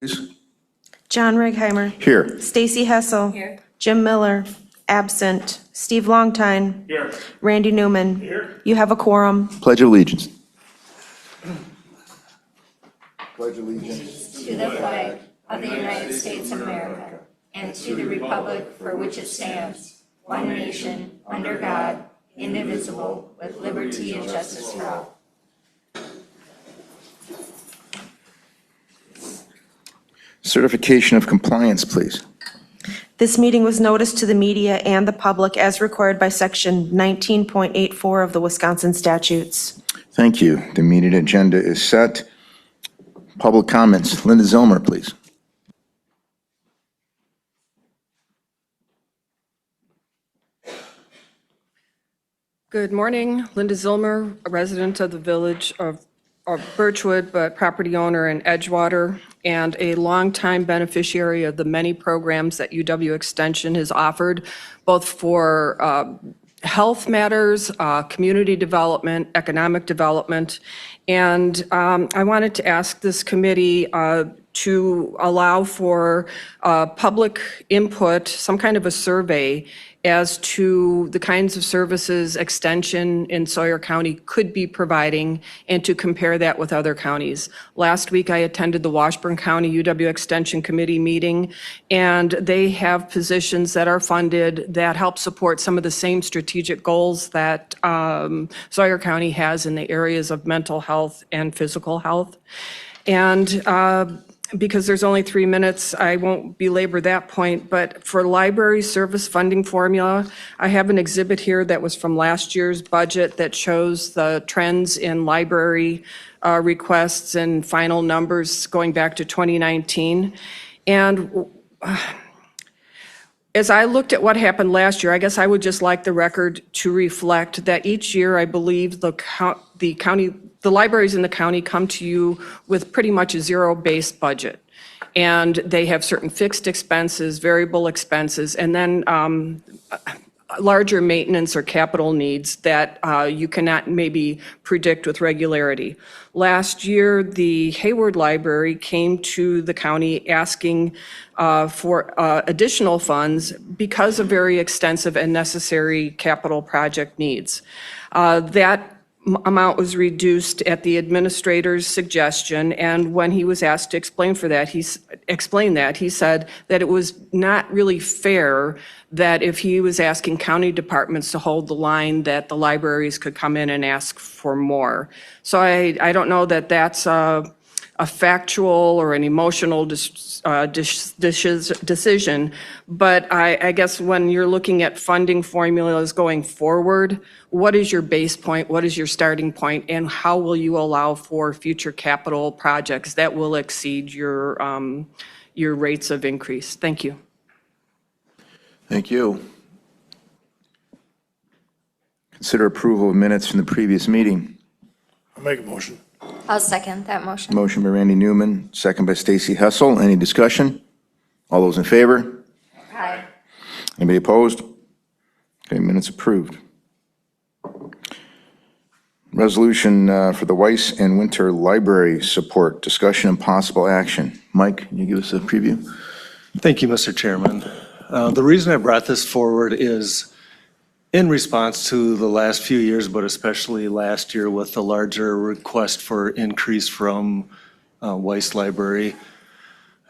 Please. John Righeimer. Here. Stacy Hessel. Here. Jim Miller, absent. Steve Longtine. Here. Randy Newman. Here. You have a quorum. Pledge of allegiance. Pledge allegiance. To the flag of the United States of America and to the republic for which it stands, one nation, under God, indivisible, with liberty and justice for all. Certification of compliance, please. This meeting was noticed to the media and the public as required by Section 19.84 of the Wisconsin statutes. Thank you. The meeting agenda is set. Public comments. Linda Zillmer, please. Good morning, Linda Zillmer, a resident of the village of Birchwood, but property owner in Edgewater, and a longtime beneficiary of the many programs that UW Extension has offered, both for health matters, community development, economic development. And I wanted to ask this committee to allow for public input, some kind of a survey as to the kinds of services Extension in Sawyer County could be providing and to compare that with other counties. Last week, I attended the Washburn County UW Extension Committee meeting, and they have positions that are funded that help support some of the same strategic goals that Sawyer County has in the areas of mental health and physical health. And because there's only 3 minutes, I won't belabor that point, but for library service funding formula, I have an exhibit here that was from last year's budget that shows the trends in library requests and final numbers going back to 2019. And as I looked at what happened last year, I guess I would just like the record to reflect that each year, I believe the libraries in the county come to you with pretty much a zero-based budget. And they have certain fixed expenses, variable expenses, and then larger maintenance or capital needs that you cannot maybe predict with regularity. Last year, the Hayward Library came to the county asking for additional funds because of very extensive and necessary capital project needs. That amount was reduced at the administrator's suggestion, and when he was asked to explain that, he said that it was not really fair that if he was asking county departments to hold the line, that the libraries could come in and ask for more. So I don't know that that's a factual or an emotional decision, but I guess when you're looking at funding formulas going forward, what is your base point, what is your starting point, and how will you allow for future capital projects that will exceed your rates of increase? Thank you. Thank you. Consider approval of minutes from the previous meeting. I'll make a motion. I'll second that motion. Motion by Randy Newman, second by Stacy Hessel. Any discussion? All those in favor? Aye. Anybody opposed? Okay, minutes approved. Resolution for the Weiss and Winter Library support, discussion and possible action. Mike, can you give us a preview? Thank you, Mr. Chairman. The reason I brought this forward is in response to the last few years, but especially last year with the larger request for increase from Weiss Library.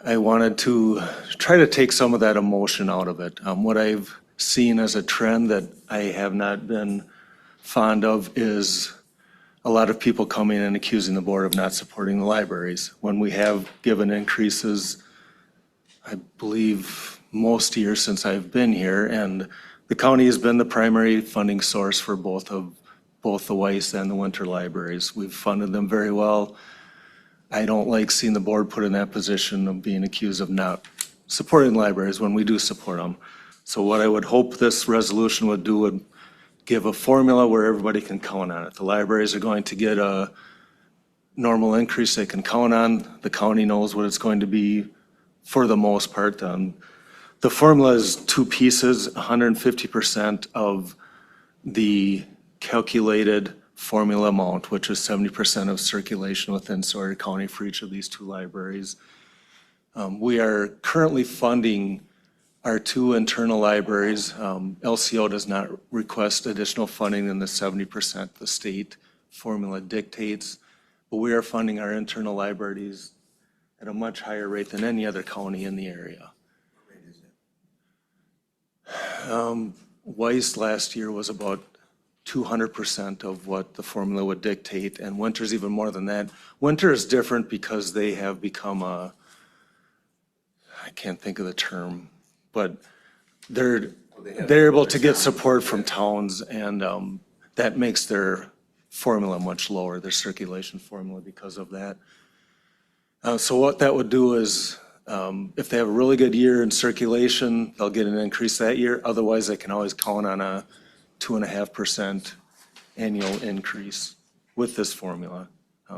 I wanted to try to take some of that emotion out of it. What I've seen as a trend that I have not been fond of is a lot of people coming and accusing the board of not supporting the libraries. When we have given increases, I believe most years since I've been here, and the county has been the primary funding source for both the Weiss and the Winter Libraries. We've funded them very well. I don't like seeing the board put in that position of being accused of not supporting libraries when we do support them. So what I would hope this resolution would do would give a formula where everybody can count on it. The libraries are going to get a normal increase they can count on. The county knows what it's going to be for the most part. The formula is two pieces, 150% of the calculated formula amount, which is 70% of circulation within Sawyer County for each of these two libraries. We are currently funding our 2 internal libraries. LCO does not request additional funding than the 70% the state formula dictates, but we are funding our internal libraries at a much higher rate than any other county in the area. Weiss last year was about 200% of what the formula would dictate, and Winter's even more than that. Winter is different because they have become I can't think of the term, but they're able to get support from towns, and that makes their formula much lower, their circulation formula, because of that. So what that would do is, if they have a really good year in circulation, they'll get an increase that year. Otherwise, they can always count on a 2.5% annual increase with this formula.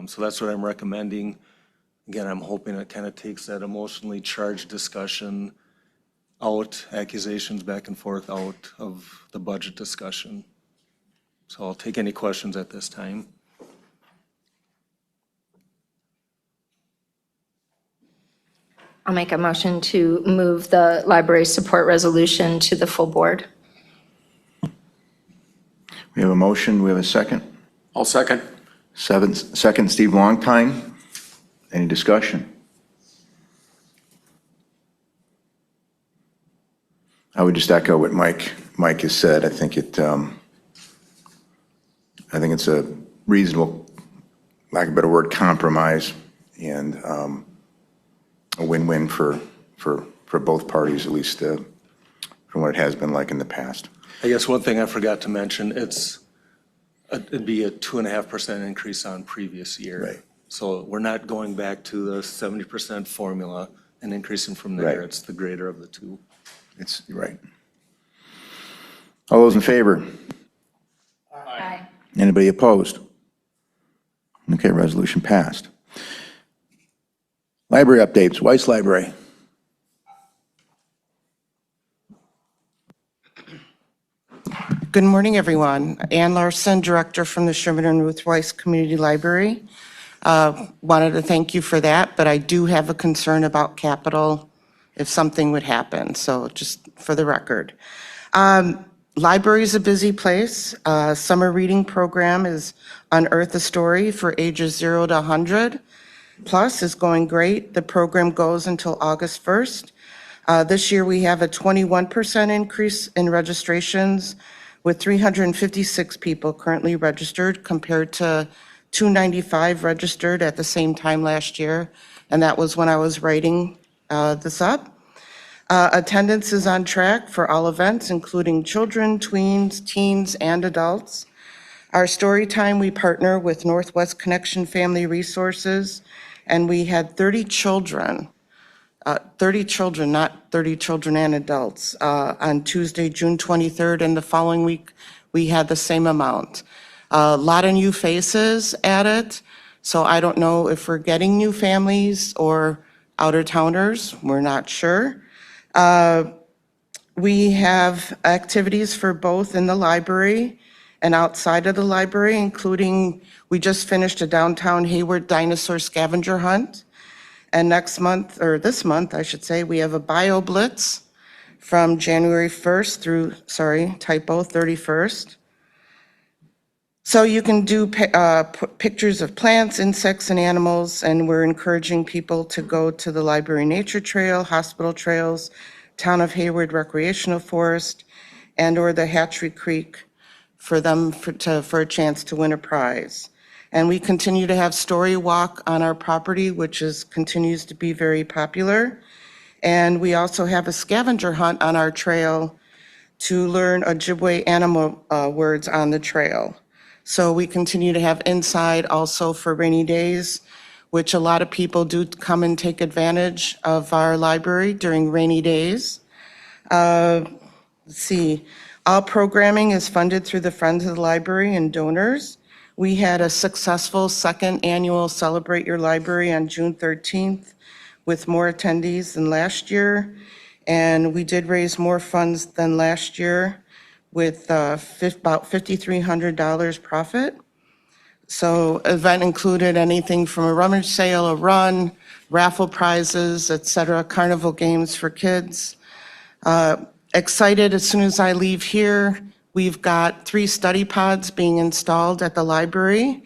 So that's what I'm recommending. Again, I'm hoping it kind of takes that emotionally charged discussion out, accusations back and forth out of the budget discussion. So I'll take any questions at this time. I'll make a motion to move the library support resolution to the full board. We have a motion, we have a second. I'll second. Second, Steve Longtine. Any discussion? I would just echo what Mike has said. I think it's a reasonable, lack of a better word, compromise, and a win-win for both parties, at least from what it has been like in the past. I guess one thing I forgot to mention, it'd be a 2.5% increase on previous year. Right. So we're not going back to the 70% formula and increasing from there. Right. It's the greater of the two. You're right. All those in favor? Aye. Anybody opposed? Okay, resolution passed. Library updates, Weiss Library. Good morning, everyone. Ann Larson, Director from the Sherman and Ruth Weiss Community Library. Wanted to thank you for that, but I do have a concern about capital if something would happen, so just for the record. Library is a busy place. Summer reading program is Unearth a Story for ages 0 to 100. Plus is going great. The program goes until August 1st. This year we have a 21% increase in registrations with 356 people currently registered compared to 295 registered at the same time last year. And that was when I was writing this up. Attendance is on track for all events, including children, tweens, teens, and adults. Our story time, we partner with Northwest Connection Family Resources, and we had 30 children, not 30 children and adults, on Tuesday, June 23rd, and the following week, we had the same amount. A lot of new faces at it, so I don't know if we're getting new families or out-of-towners, we're not sure. We have activities for both in the library and outside of the library, including, we just finished a downtown Hayward dinosaur scavenger hunt. And next month, or this month, I should say, we have a bio blitz from January 1st through, 31st. So you can do pictures of plants, insects, and animals, and we're encouraging people to go to the Library Nature Trail, Hospital Trails, Town of Hayward Recreational Forest, and/or the Hatchery Creek for them for a chance to win a prize. And we continue to have Story Walk on our property, which continues to be very popular. And we also have a scavenger hunt on our trail to learn Ojibwe animal words on the trail. So we continue to have inside also for rainy days, which a lot of people do come and take advantage of our library during rainy days. Let's see, all programming is funded through the Friends of the Library and donors. We had a successful second annual Celebrate Your Library on June 13th with more attendees than last year. And we did raise more funds than last year with about $5,300 profit. So event included anything from a rummage sale, a run, raffle prizes, et cetera, carnival games for kids. Excited as soon as I leave here, we've got 3 study pods being installed at the library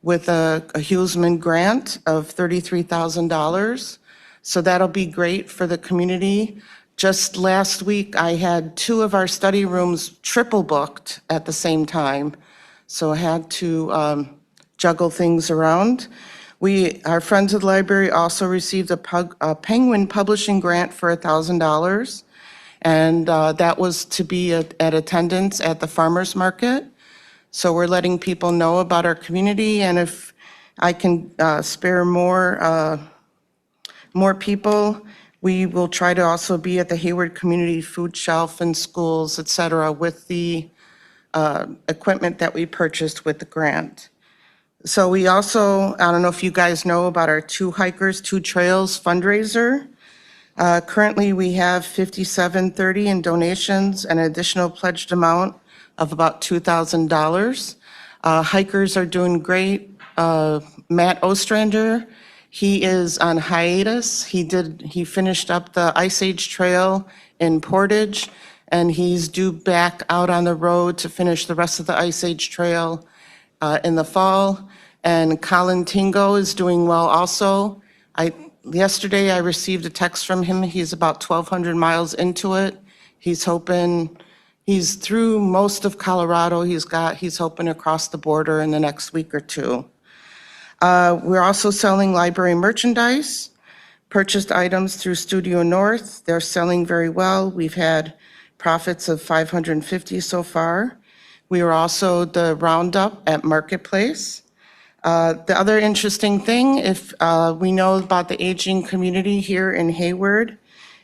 with a Hughesman grant of $33,000. So that'll be great for the community. Just last week, I had 2 of our study rooms triple booked at the same time. So I had to juggle things around. Our friends of the library also received a Penguin Publishing grant for $1,000. And that was to be at attendance at the farmer's market. So we're letting people know about our community, and if I can spare more people, we will try to also be at the Hayward Community Food Shelf in schools, et cetera, with the equipment that we purchased with the grant. So we also, I don't know if you guys know about our 2 Hikers, 2 Trails fundraiser. Currently, we have $57.30 in donations and an additional pledged amount of about $2,000. Hikers are doing great. Matt Ostrander, he is on hiatus. He finished up the Ice Age Trail in Portage, and he's due back out on the road to finish the rest of the Ice Age Trail in the fall. And Colin Tingo is doing well also. Yesterday, I received a text from him. He's about 1,200 miles into it. He's through most of Colorado. He's hoping across the border in the next week or 2. We're also selling library merchandise, purchased items through Studio North. They're selling very well. We've had profits of $550 so far. We were also the Roundup at Marketplace. The other interesting thing, if we know about the aging community here in Hayward,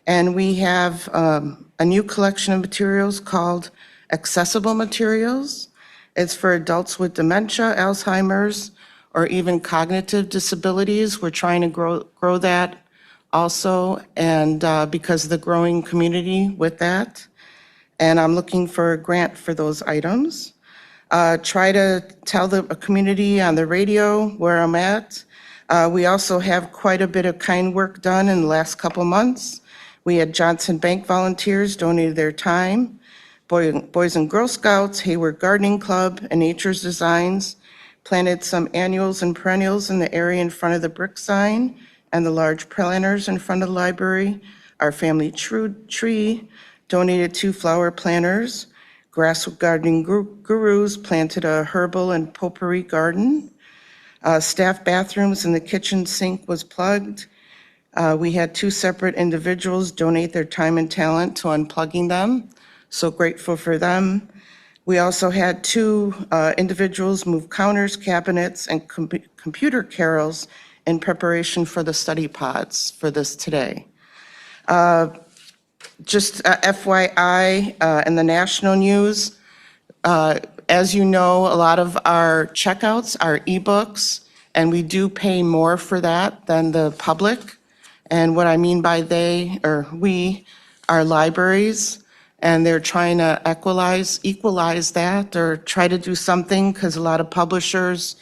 and we have a new collection of materials called Accessible Materials. It's for adults with dementia, Alzheimer's, or even cognitive disabilities. We're trying to grow that also, and because of the growing community with that. And I'm looking for a grant for those items. Try to tell the community on the radio where I'm at. We also have quite a bit of kind work done in the last couple months. We had Johnson Bank volunteers donated their time. Boys and Girl Scouts, Hayward Gardening Club, and Nature's Designs planted some annuals and perennials in the area in front of the brick sign and the large planters in front of the library. Our family tree donated 2 flower planters. Grass Gardening Gurus planted a herbal and potpourri garden. Staff bathrooms and the kitchen sink was plugged. We had 2 separate individuals donate their time and talent to unplugging them, so grateful for them. We also had 2 individuals move counters, cabinets, and computer carrels in preparation for the study pods for this today. Just FYI, in the national news, as you know, a lot of our checkouts are ebooks, and we do pay more for that than the public. And what I mean by we are libraries, and they're trying to equalize that or try to do something, because a lot of publishers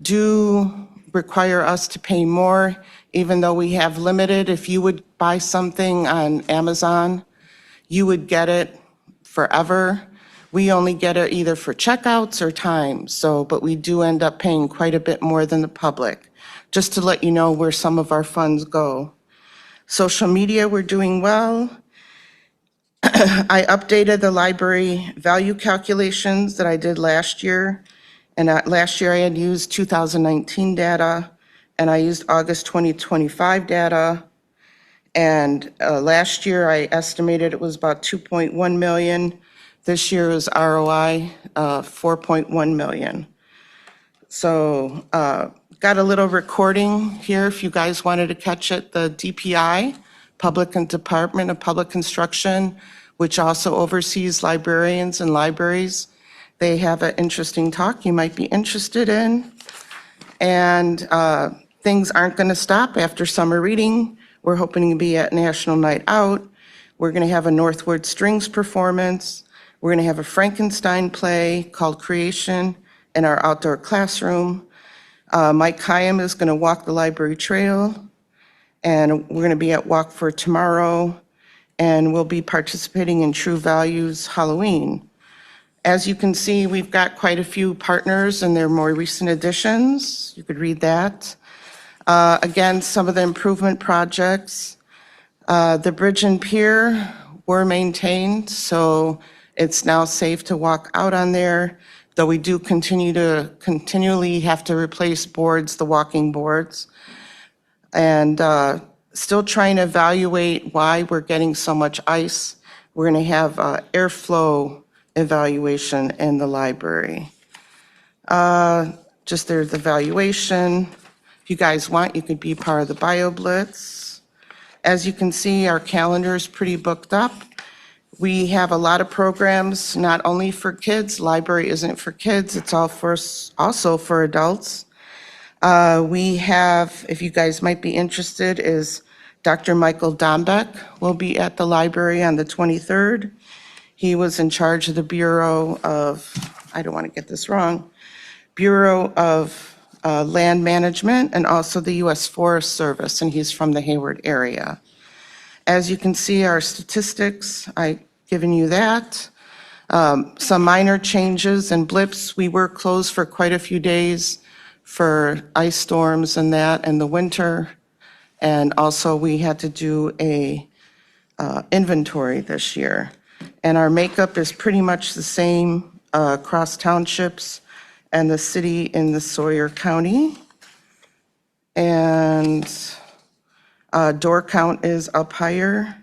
do require us to pay more, even though we have limited. If you would buy something on Amazon, you would get it forever. We only get it either for checkouts or time, but we do end up paying quite a bit more than the public, just to let you know where some of our funds go. Social media, we're doing well. I updated the library value calculations that I did last year. And last year I had used 2019 data, and I used August 2025 data. And last year I estimated it was about 2.1 million. This year is ROI 4.1 million. So got a little recording here if you guys wanted to catch it. The DPI, Department of Public Construction, which also oversees librarians and libraries. They have an interesting talk you might be interested in. And things aren't going to stop after summer reading. We're hoping to be at National Night Out. We're going to have a Northwood Strings performance. We're going to have a Frankenstein play called Creation in our outdoor classroom. Mike Hyam is going to walk the library trail, and we're going to be at Walk for Tomorrow, and we'll be participating in True Values Halloween. As you can see, we've got quite a few partners in their more recent additions. You could read that. Again, some of the improvement projects. The bridge and pier were maintained, so it's now safe to walk out on there, though we do continually have to replace boards, the walking boards. And still trying to evaluate why we're getting so much ice. We're going to have airflow evaluation in the library. Just there's the evaluation. If you guys want, you could be part of the BioBlitz. As you can see, our calendar is pretty booked up. We have a lot of programs, not only for kids. Library isn't for kids, it's also for adults. We have, if you guys might be interested, is Dr. Michael Dombeck will be at the library on the 23rd. He was in charge of the Bureau of, I don't want to get this wrong, Bureau of Land Management and also the U.S. Forest Service, and he's from the Hayward area. As you can see, our statistics, I've given you that. Some minor changes and blips. We were closed for quite a few days for ice storms and that in the winter. And also we had to do a inventory this year. And our makeup is pretty much the same across townships and the city in the Sawyer County. And door count is up higher.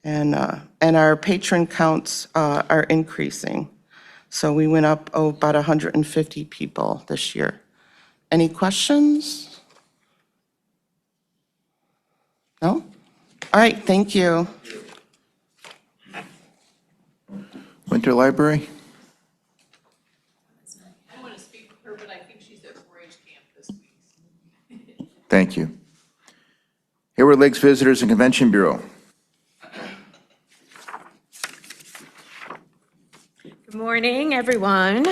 And our patron counts are increasing. So we went up about 150 people this year. Any questions? No? All right, thank you. Winter Library? I don't want to speak for her, but I think she's at 4-H camp this week. Thank you. Hayward Lakes Visitors and Convention Bureau. Good morning, everyone.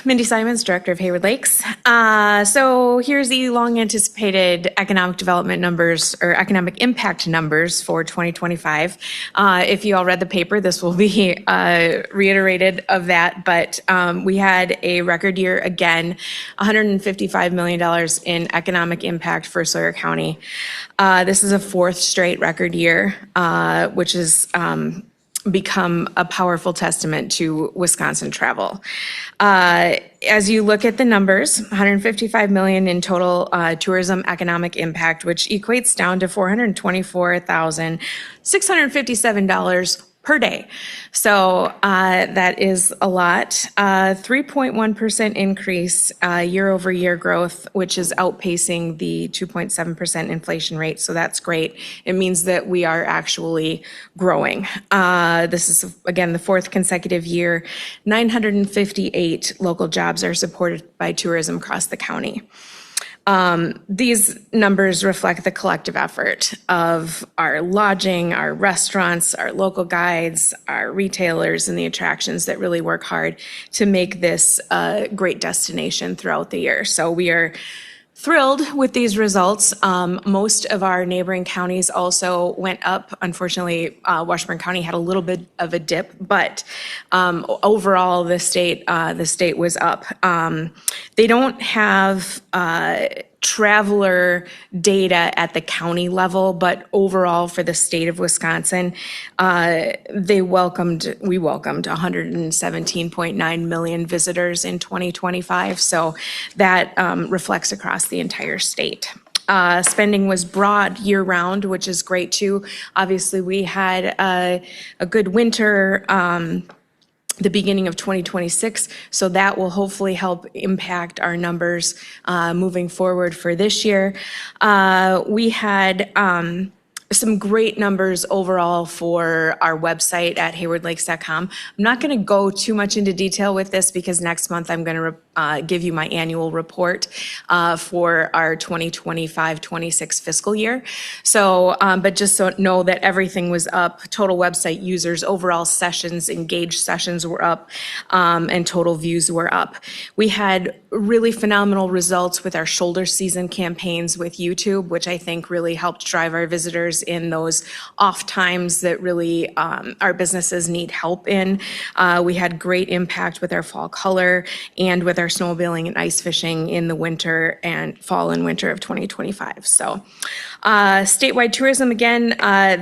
Mindy Simons, Director of Hayward Lakes. So here's the long-anticipated economic development numbers or economic impact numbers for 2025. If you all read the paper, this will be reiterated of that, but we had a record year again, $155 million in economic impact for Sawyer County. This is a fourth straight record year, which is become a powerful testament to Wisconsin travel. As you look at the numbers, 155 million in total tourism economic impact, which equates down to $424,657 per day. So that is a lot. 3.1% increase year over year growth, which is outpacing the 2.7% inflation rate. So that's great. It means that we are actually growing. This is, again, the fourth consecutive year. 958 local jobs are supported by tourism across the county. These numbers reflect the collective effort of our lodging, our restaurants, our local guides, our retailers, and the attractions that really work hard to make this a great destination throughout the year. So we are thrilled with these results. Most of our neighboring counties also went up. Unfortunately, Washburn County had a little bit of a dip, but overall, the state was up. They don't have traveler data at the county level, but overall for the state of Wisconsin, we welcomed 117.9 million visitors in 2025. So that reflects across the entire state. Spending was broad year-round, which is great too. Obviously, we had a good winter, the beginning of 2026, so that will hopefully help impact our numbers moving forward for this year. We had some great numbers overall for our website at haywardlakes.com. I'm not going to go too much into detail with this because next month I'm going to give you my annual report for our 2025-26 fiscal year. So, but just so know that everything was up, total website users, overall sessions, engaged sessions were up, and total views were up. We had really phenomenal results with our shoulder season campaigns with YouTube, which I think really helped drive our visitors in those off times that really our businesses need help in. We had great impact with our fall color and with our snowmobiling and ice fishing in the winter and fall and winter of 2025. So statewide tourism, again,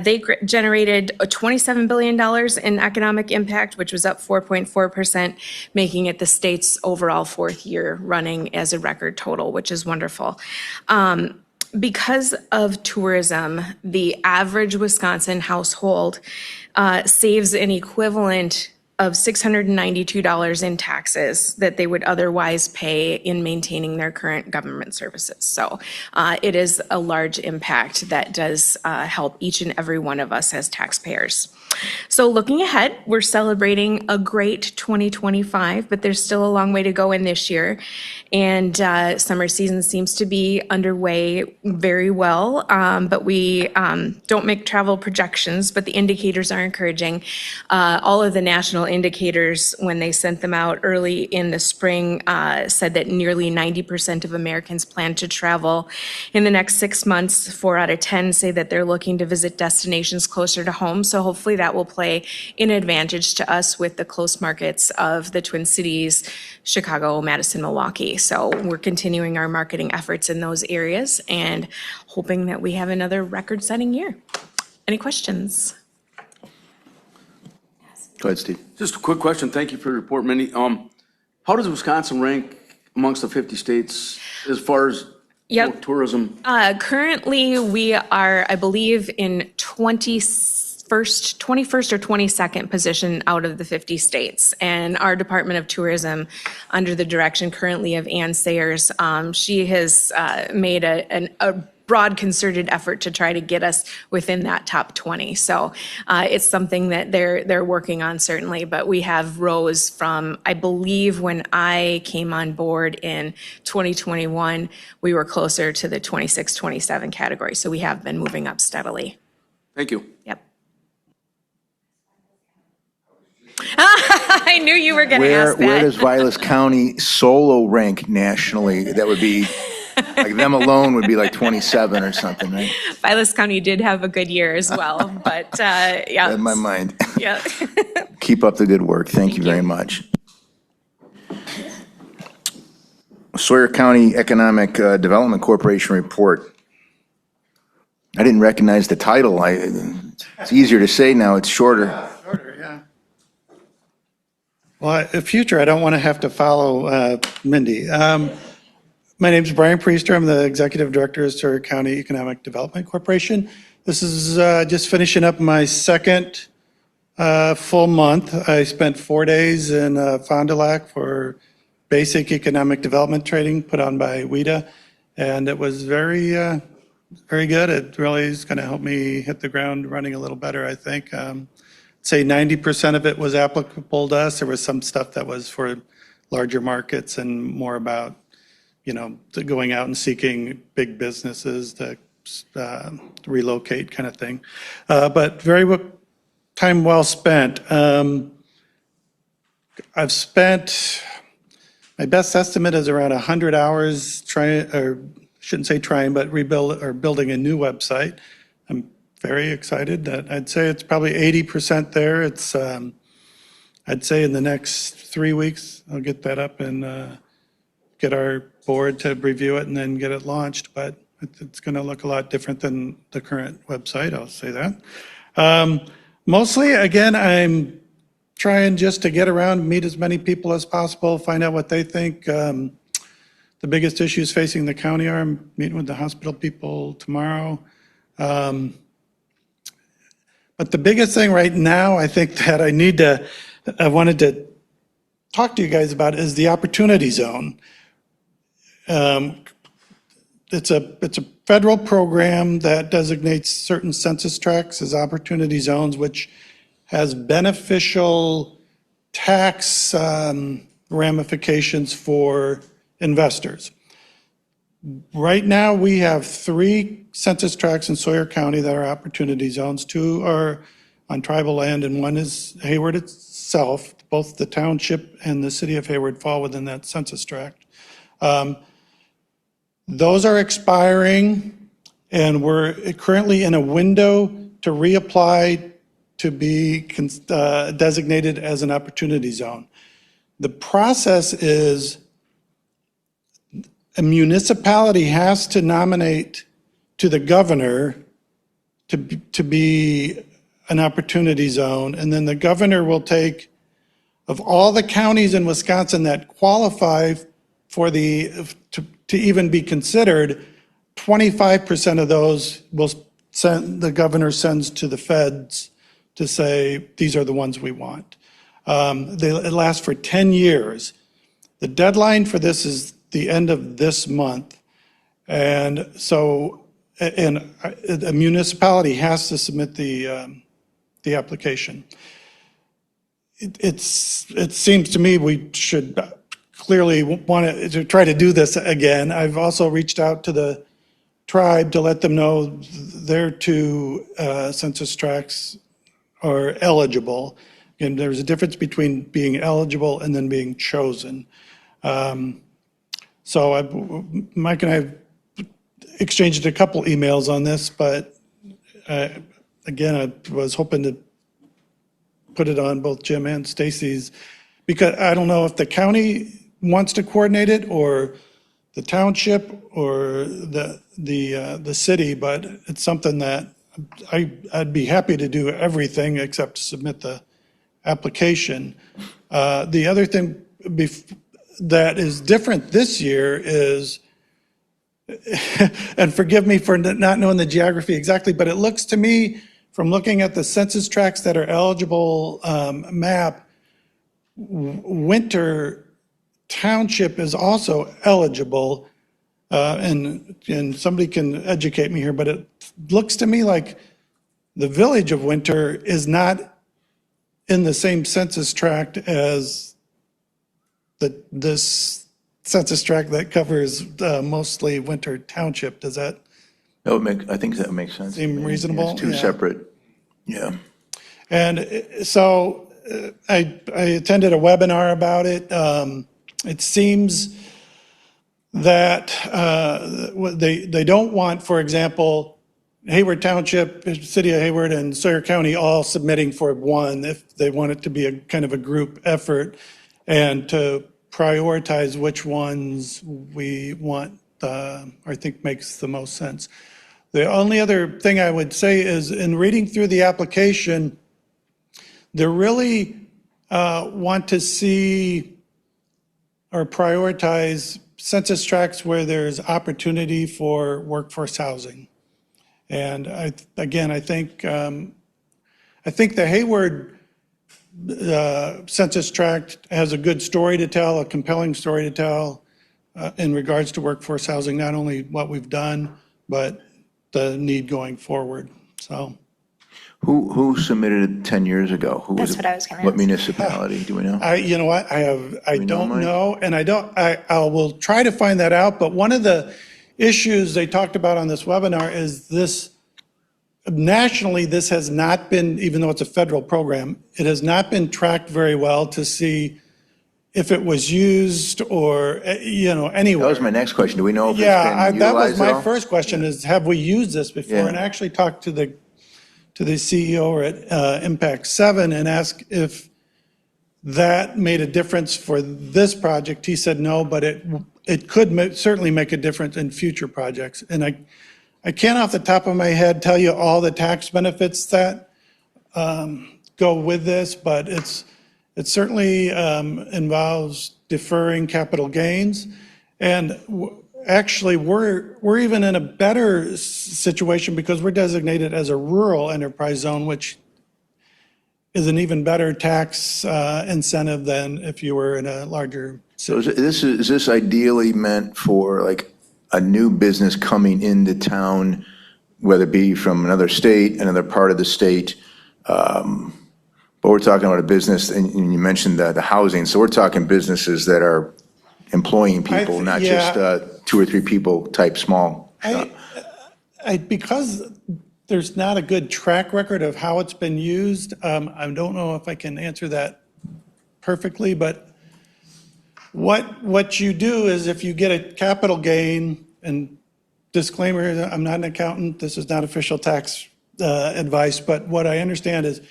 they generated $27 billion in economic impact, which was up 4.4%, making it the state's overall fourth year running as a record total, which is wonderful. Because of tourism, the average Wisconsin household saves an equivalent of $692 in taxes that they would otherwise pay in maintaining their current government services. So it is a large impact that does help each and every one of us as taxpayers. So looking ahead, we're celebrating a great 2025, but there's still a long way to go in this year. And summer season seems to be underway very well, but we don't make travel projections, but the indicators are encouraging. All of the national indicators, when they sent them out early in the spring, said that nearly 90% of Americans plan to travel in the next 6 months. 4 out of 10 say that they're looking to visit destinations closer to home. So hopefully that will play an advantage to us with the close markets of the Twin Cities, Chicago, Madison, Milwaukee. So we're continuing our marketing efforts in those areas and hoping that we have another record-setting year. Any questions? Go ahead, Steve. Just a quick question. Thank you for your report, Mindy. How does Wisconsin rank amongst the 50 states as far as Yep. tourism? Currently, we are, I believe, in 21st or 22nd position out of the 50 states. And our Department of Tourism, under the direction currently of Ann Sayers, she has made a broad concerted effort to try to get us within that top 20. So it's something that they're working on certainly, but we have rose from, I believe when I came on board in 2021, we were closer to the 26, 27 category. So we have been moving up steadily. Thank you. Yep. I knew you were going to ask that. Where does Vilas County solo rank nationally? That would be, like them alone would be like 27 or something, right? Vilas County did have a good year as well, but yeah. In my mind. Yeah. Keep up the good work. Thank you very much. Sawyer County Economic Development Corporation report. I didn't recognize the title. It's easier to say now. It's shorter. Yeah. Well, in future, I don't want to have to follow Mindy. My name's Brian Priester. I'm the Executive Director of Sawyer County Economic Development Corporation. This is just finishing up my second full month. I spent 4 days in Fond du Lac for basic economic development training put on by WIDA, and it was very good. It really is going to help me hit the ground running a little better, I think. Say 90% of it was applicable to us. There was some stuff that was for larger markets and more about, going out and seeking big businesses to relocate kind of thing. But time well spent. I've spent, my best estimate is around 100 hours building a new website. I'm very excited that I'd say it's probably 80% there. It's, I'd say in the next 3 weeks, I'll get that up and get our board to review it and then get it launched. But it's going to look a lot different than the current website, I'll say that. Mostly, again, I'm trying just to get around, meet as many people as possible, find out what they think the biggest issues facing the county are. I'm meeting with the hospital people tomorrow. But the biggest thing right now, I think that I wanted to talk to you guys about is the Opportunity Zone. It's a federal program that designates certain census tracts as opportunity zones, which has beneficial tax ramifications for investors. Right now, we have 3 census tracts in Sawyer County that are opportunity zones. 2 are on tribal land, and 1 is Hayward itself. Both the township and the city of Hayward fall within that census tract. Those are expiring, and we're currently in a window to reapply to be designated as an opportunity zone. The process is a municipality has to nominate to the governor to be an opportunity zone, and then the governor will take, of all the counties in Wisconsin that qualify for to even be considered, 25% of those the governor sends to the feds to say, these are the ones we want. It lasts for 10 years. The deadline for this is the end of this month. And so, a municipality has to submit the application. It seems to me we should clearly want to try to do this again. I've also reached out to the tribe to let them know their 2 census tracts are eligible. And there's a difference between being eligible and then being chosen. So Mike and I have exchanged a couple emails on this, but again, I was hoping to put it on both Jim and Stacy's, because I don't know if the county wants to coordinate it or the township or the city, but it's something that I'd be happy to do everything except submit the application. The other thing that is different this year is, and forgive me for not knowing the geography exactly, but it looks to me from looking at the census tracts that are eligible map, Winter Township is also eligible. And somebody can educate me here, but it looks to me like the village of Winter is not in the same census tract as this census tract that covers mostly Winter Township. Does that I think that makes sense. seem reasonable? It's 2 Yeah. separate, yeah. And so I attended a webinar about it. It seems that they don't want, for example, Hayward Township, City of Hayward, and Sawyer County all submitting for one if they want it to be a kind of a group effort, and to prioritize which ones we want, I think makes the most sense. The only other thing I would say is, in reading through the application, they really want to see or prioritize census tracts where there's opportunity for workforce housing. And I think the Hayward census tract has a good story to tell, a compelling story to tell in regards to workforce housing, not only what we've done, but the need going forward. So. Who submitted it 10 years ago? Who That's was it? what I was gonna What ask. municipality, do we know? You know what, I we know, don't Mike? know, and I will try to find that out, but one of the issues they talked about on this webinar is this, nationally, this has not been, even though it's a federal program, it has not been tracked very well to see if it was used or, anywhere. That was my next question. Do we know if it's Yeah, been that was utilized at my all? first question is, have we used this before? Yeah. And I actually talked to the CEO at Impact 7 and asked if that made a difference for this project. He said no, but it could certainly make a difference in future projects. And I can't off the top of my head tell you all the tax benefits that go with this, but it certainly involves deferring capital gains. And actually, we're even in a better situation because we're designated as a rural enterprise zone, which is an even better tax incentive than if you were in a larger So city. is this ideally meant for like a new business coming into town, whether it be from another state, another part of the state, But we're talking about a business, and you mentioned the housing, so we're talking businesses that are employing people, not just yeah. 2 or 3 people type small shop. Because there's not a good track record of how it's been used, I don't know if I can answer that perfectly, but what you do is if you get a capital gain, and disclaimer, I'm not an accountant, this is not official tax advice, but what I understand is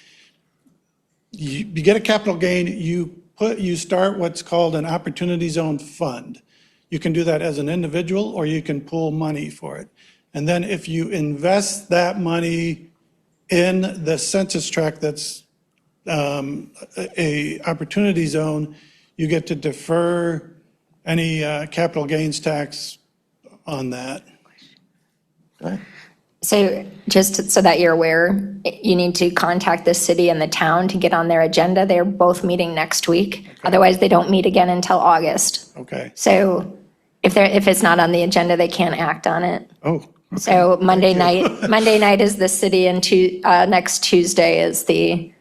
you get a capital gain, you start what's called an opportunity zone fund. You can do that as an individual, or you can pool money for it. And then if you invest that money in the census tract that's a opportunity zone, you get to defer any capital gains tax on that. So just so that you're aware, you need to contact the city and the town to get on their agenda. They're both meeting next week. Otherwise, they don't meet again until August. Okay. So if it's not on the agenda, they can't act on it. Oh, okay. So Monday night is the city, and next Tuesday is the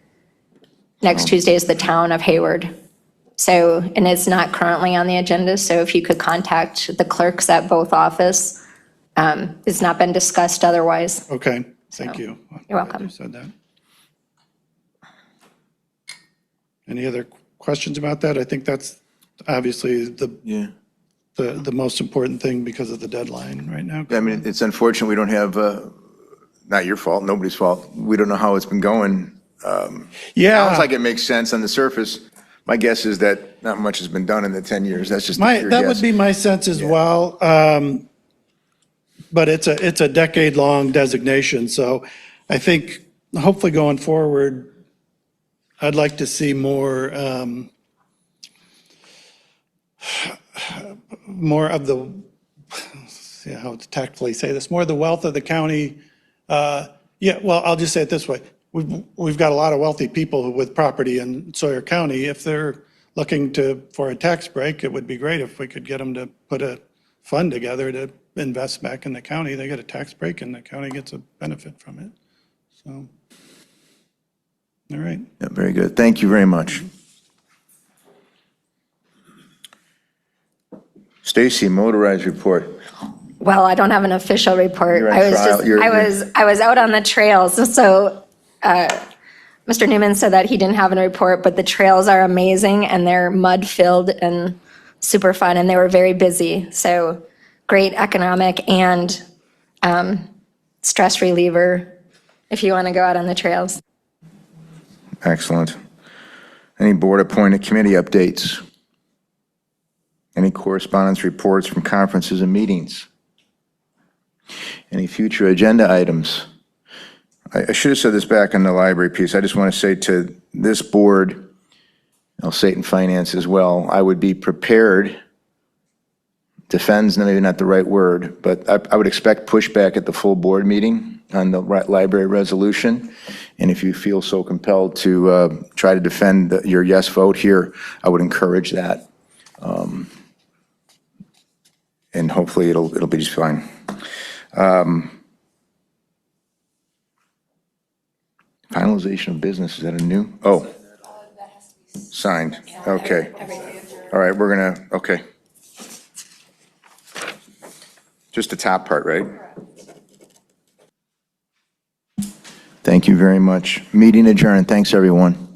town of Hayward. So, and it's not currently on the agenda, so if you could contact the clerks at both office. It's not been discussed otherwise. Okay, thank you. You're welcome. You said that. Any other questions about that? I think that's obviously the most important thing because of the deadline right now. I mean, it's unfortunate we don't have, not your fault, nobody's fault. We don't know how it's been going. Yeah. Sounds like it makes sense on the surface. My guess is that not much has been done in the 10 years. That's just a pure That guess. would be my sense as well. But it's a decade-long designation, so I think hopefully going forward, I'd like to see more of the, see how to tactfully say this, more of the wealth of the county. Yeah, well, I'll just say it this way. We've got a lot of wealthy people with property in Sawyer County. If they're looking for a tax break, it would be great if we could get them to put a fund together to invest back in the county. They get a tax break and the county gets a benefit from it. So, all right. Yeah, very good. Thank you very much. Stacy, motorized report. Well, I don't have an official report. You're on I was trial. just, I was out on the trails. So Mr. Newman said that he didn't have a report, but the trails are amazing and they're mud filled and super fun, and they were very busy. So great economic and stress reliever if you want to go out on the trails. Excellent. Any board-appointed committee updates? Any correspondence reports from conferences and meetings? Any future agenda items? I should have said this back on the library piece. I just want to say to this board, I'll say it in finance as well, I would be prepared, defends maybe not the right word, but I would expect pushback at the full board meeting on the library resolution. And if you feel so compelled to try to defend your yes vote here, I would encourage that. And hopefully it'll be just fine. Finalization of business, is that a new? Oh. Signed, okay. All right, we're gonna, okay. Just the top part, right? Thank you very much. Meeting adjourned. Thanks, everyone.